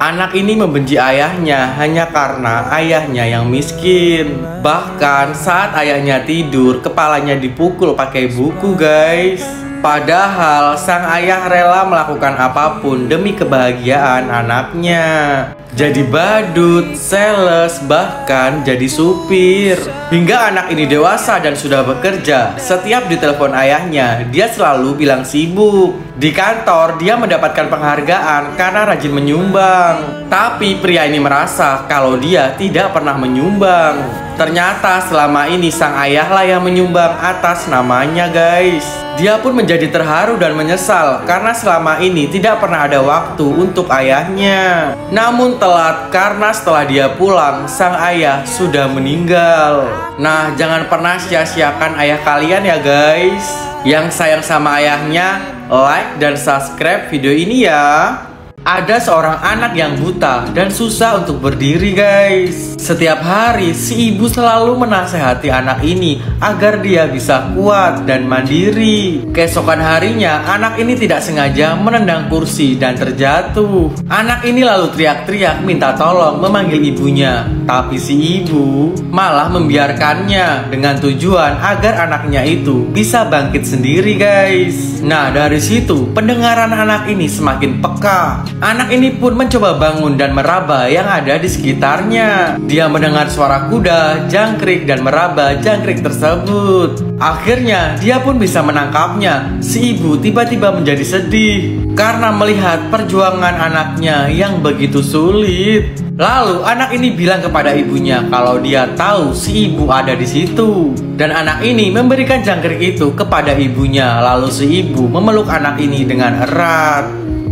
Anak ini membenci ayahnya hanya karena ayahnya yang miskin. Bahkan saat ayahnya tidur, kepalanya dipukul pakai buku, guys. Padahal sang ayah rela melakukan apapun demi kebahagiaan anaknya. Jadi badut, sales, bahkan jadi supir. Hingga anak ini dewasa dan sudah bekerja. Setiap ditelepon ayahnya, dia selalu bilang sibuk. Di kantor, dia mendapatkan penghargaan karena rajin menyumbang. Tapi pria ini merasa kalau dia tidak pernah menyumbang. Ternyata selama ini sang ayahlah yang menyumbang atas namanya, guys. Dia pun menjadi terharu dan menyesal karena selama ini tidak pernah ada waktu untuk ayahnya. Namun telat karena setelah dia pulang, sang ayah sudah meninggal. Nah, jangan pernah sia-siakan ayah kalian ya, guys. Yang sayang sama ayahnya, like dan subscribe video ini ya. Ada seorang anak yang buta dan susah untuk berdiri, guys. Setiap hari si ibu selalu menasehati anak ini agar dia bisa kuat dan mandiri. Keesokan harinya anak ini tidak sengaja menendang kursi dan terjatuh. Anak ini lalu teriak-teriak minta tolong memanggil ibunya. Tapi si ibu malah membiarkannya dengan tujuan agar anaknya itu bisa bangkit sendiri, guys. Nah, dari situ pendengaran anak ini semakin peka. Anak ini pun mencoba bangun dan meraba yang ada di sekitarnya. Dia mendengar suara kuda, jangkrik, dan meraba jangkrik tersebut. Akhirnya dia pun bisa menangkapnya. Si ibu tiba-tiba menjadi sedih karena melihat perjuangan anaknya yang begitu sulit. Lalu anak ini bilang kepada ibunya kalau dia tahu si ibu ada di situ. Dan anak ini memberikan jangkrik itu kepada ibunya. Lalu si ibu memeluk anak ini dengan erat.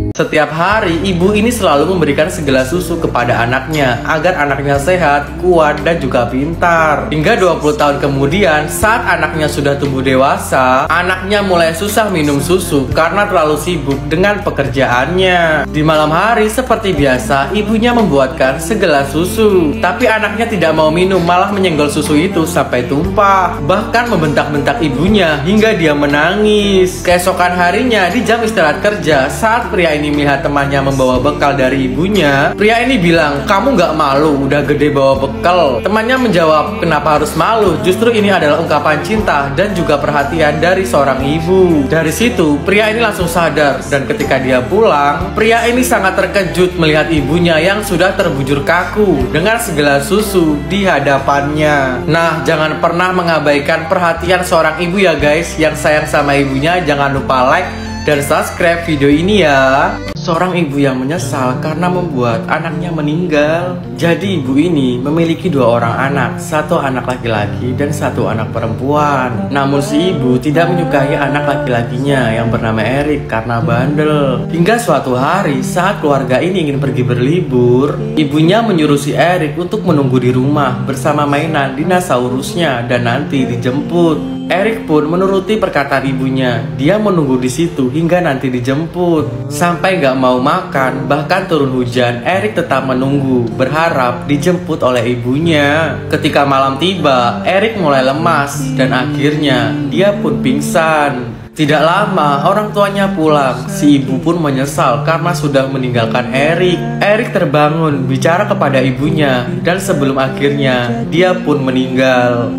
Setiap hari, ibu ini selalu memberikan segelas susu kepada anaknya agar anaknya sehat, kuat, dan juga pintar. Hingga 20 tahun kemudian, saat anaknya sudah tumbuh dewasa, anaknya mulai susah minum susu karena terlalu sibuk dengan pekerjaannya. Di malam hari, seperti biasa, ibunya membuatkan segelas susu. Tapi anaknya tidak mau minum, malah menyenggol susu itu sampai tumpah. Bahkan membentak-bentak ibunya hingga dia menangis. Keesokan harinya, di jam istirahat kerja, saat pria ini melihat temannya membawa bekal dari ibunya, pria ini bilang, "Kamu gak malu udah gede bawa bekal?" Temannya menjawab, "Kenapa harus malu? Justru ini adalah ungkapan cinta dan juga perhatian dari seorang ibu." Dari situ, pria ini langsung sadar dan ketika dia pulang, pria ini sangat terkejut melihat ibunya yang sudah terbujur kaku dengan segelas susu di hadapannya. Nah, jangan pernah mengabaikan perhatian seorang ibu ya, guys. Yang sayang sama ibunya, jangan lupa like dan subscribe video ini ya. Seorang ibu yang menyesal karena membuat anaknya meninggal. Jadi ibu ini memiliki 2 orang anak, 1 anak laki-laki dan 1 anak perempuan. Namun si ibu tidak menyukai anak laki-lakinya yang bernama Erik karena bandel. Hingga suatu hari saat keluarga ini ingin pergi berlibur, ibunya menyuruh si Erik untuk menunggu di rumah bersama mainan dinosaurusnya dan nanti dijemput. Erik pun menuruti perkataan ibunya. Dia menunggu di situ hingga nanti dijemput. Sampai gak mau makan, bahkan turun hujan, Erik tetap menunggu, berharap dijemput oleh ibunya. Ketika malam tiba, Erik mulai lemas dan akhirnya dia pun pingsan. Tidak lama, orang tuanya pulang. Si ibu pun menyesal karena sudah meninggalkan Erik. Erik terbangun, bicara kepada ibunya, dan sebelum akhirnya dia pun meninggal.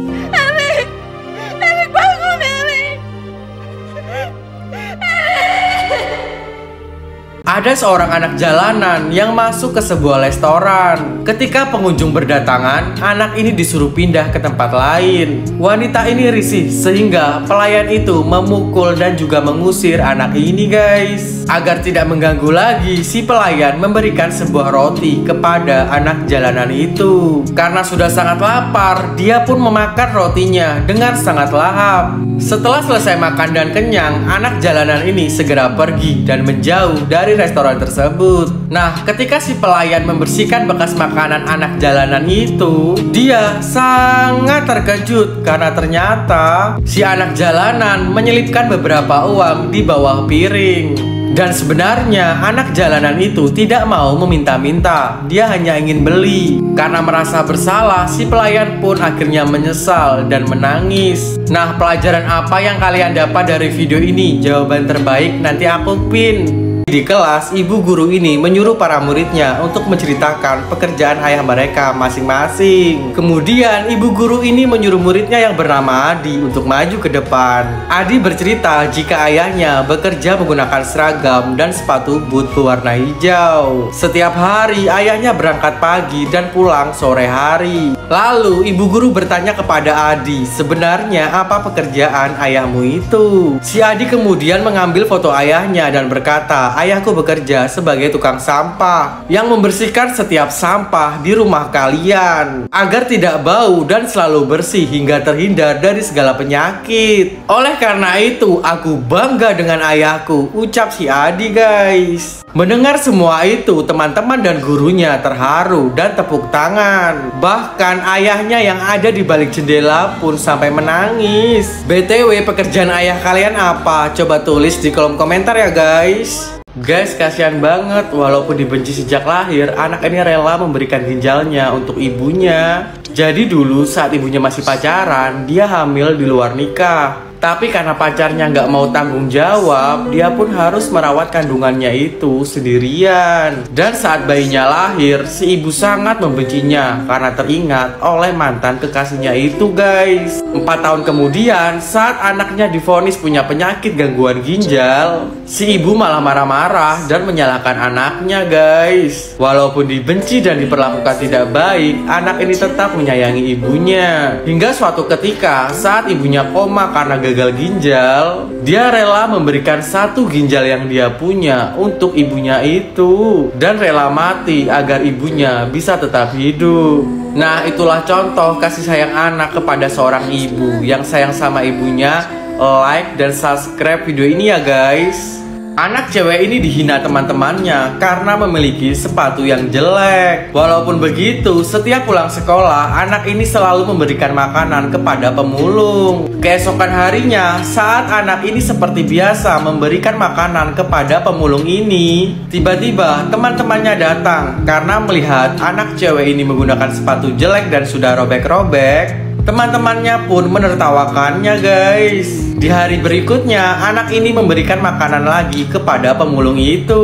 Ada seorang anak jalanan yang masuk ke sebuah restoran. Ketika pengunjung berdatangan, anak ini disuruh pindah ke tempat lain. Wanita ini risih sehingga pelayan itu memukul dan juga mengusir anak ini, guys. Agar tidak mengganggu lagi, si pelayan memberikan sebuah roti kepada anak jalanan itu. Karena sudah sangat lapar, dia pun memakan rotinya dengan sangat lahap. Setelah selesai makan dan kenyang, anak jalanan ini segera pergi dan menjauh dari restoran tersebut. Nah, ketika si pelayan membersihkan bekas makanan anak jalanan itu, dia sangat terkejut karena ternyata si anak jalanan menyelipkan beberapa uang di bawah piring. Dan sebenarnya anak jalanan itu tidak mau meminta-minta, dia hanya ingin beli. Karena merasa bersalah, si pelayan pun akhirnya menyesal dan menangis. Nah, pelajaran apa yang kalian dapat dari video ini? Jawaban terbaik nanti aku pin Di kelas, ibu guru ini menyuruh para muridnya untuk menceritakan pekerjaan ayah mereka masing-masing. Kemudian, ibu guru ini menyuruh muridnya yang bernama Adi untuk maju ke depan. Adi bercerita jika ayahnya bekerja menggunakan seragam dan sepatu boot berwarna hijau. Setiap hari, ayahnya berangkat pagi dan pulang sore hari. Lalu, ibu guru bertanya kepada Adi, sebenarnya apa pekerjaan ayahmu itu? Si Adi kemudian mengambil foto ayahnya dan berkata, ayahku bekerja sebagai tukang sampah yang membersihkan setiap sampah di rumah kalian agar tidak bau dan selalu bersih hingga terhindar dari segala penyakit. Oleh karena itu, aku bangga dengan ayahku, ucap si Adi, guys. Mendengar semua itu, teman-teman dan gurunya terharu dan tepuk tangan. Bahkan ayahnya yang ada di balik jendela pun sampai menangis. BTW, pekerjaan ayah kalian apa? Coba tulis di kolom komentar ya, guys. Guys, kasihan banget, walaupun dibenci sejak lahir, anak ini rela memberikan ginjalnya untuk ibunya. Jadi dulu saat ibunya masih pacaran, dia hamil di luar nikah. Tapi karena pacarnya nggak mau tanggung jawab, dia pun harus merawat kandungannya itu sendirian. Dan saat bayinya lahir, si ibu sangat membencinya karena teringat oleh mantan kekasihnya itu, guys. 4 tahun kemudian, saat anaknya divonis punya penyakit gangguan ginjal, si ibu malah marah-marah dan menyalahkan anaknya, guys. Walaupun dibenci dan diperlakukan tidak baik, anak ini tetap menyayangi ibunya. Hingga suatu ketika, saat ibunya koma karena gagal ginjal, dia rela memberikan satu ginjal yang dia punya untuk ibunya itu dan rela mati agar ibunya bisa tetap hidup. Nah, itulah contoh kasih sayang anak kepada seorang ibu yang sayang sama ibunya. Like dan subscribe video ini ya, guys. Anak cewek ini dihina teman-temannya karena memiliki sepatu yang jelek. Walaupun begitu, setiap pulang sekolah, anak ini selalu memberikan makanan kepada pemulung. Keesokan harinya, saat anak ini seperti biasa memberikan makanan kepada pemulung ini, tiba-tiba teman-temannya datang karena melihat anak cewek ini menggunakan sepatu jelek dan sudah robek-robek. Teman-temannya pun menertawakannya, guys. Di hari berikutnya, anak ini memberikan makanan lagi kepada pemulung itu.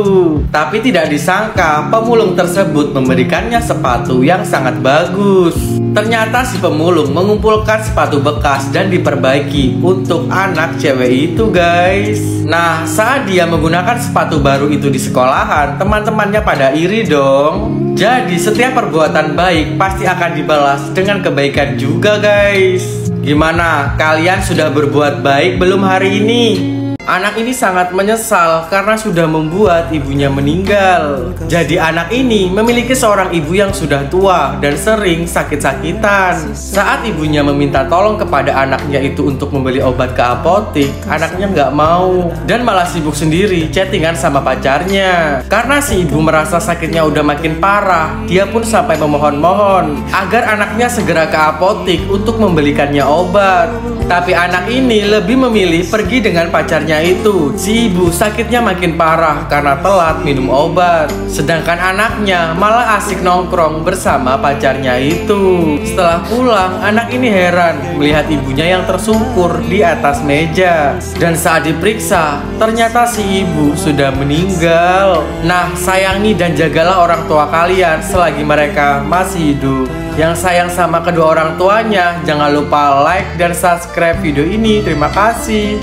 Tapi tidak disangka, pemulung tersebut memberikannya sepatu yang sangat bagus. Ternyata si pemulung mengumpulkan sepatu bekas dan diperbaiki untuk anak cewek itu, guys. Nah, saat dia menggunakan sepatu baru itu di sekolahan, teman-temannya pada iri dong. Jadi, setiap perbuatan baik pasti akan dibalas dengan kebaikan juga, guys. Gimana? Kalian sudah berbuat baik belum hari ini? Anak ini sangat menyesal karena sudah membuat ibunya meninggal. Jadi anak ini memiliki seorang ibu yang sudah tua dan sering sakit-sakitan. Saat ibunya meminta tolong kepada anaknya itu untuk membeli obat ke apotik, anaknya nggak mau dan malah sibuk sendiri chattingan sama pacarnya. Karena si ibu merasa sakitnya udah makin parah, dia pun sampai memohon-mohon agar anaknya segera ke apotik untuk membelikannya obat. Tapi anak ini lebih memilih pergi dengan pacarnya itu. Si ibu sakitnya makin parah karena telat minum obat. Sedangkan anaknya malah asik nongkrong bersama pacarnya itu. Setelah pulang, anak ini heran melihat ibunya yang tersungkur di atas meja. Dan saat diperiksa, ternyata si ibu sudah meninggal. Nah, sayangi dan jagalah orang tua kalian selagi mereka masih hidup. Yang sayang sama kedua orang tuanya, jangan lupa like dan subscribe video ini. Terima kasih.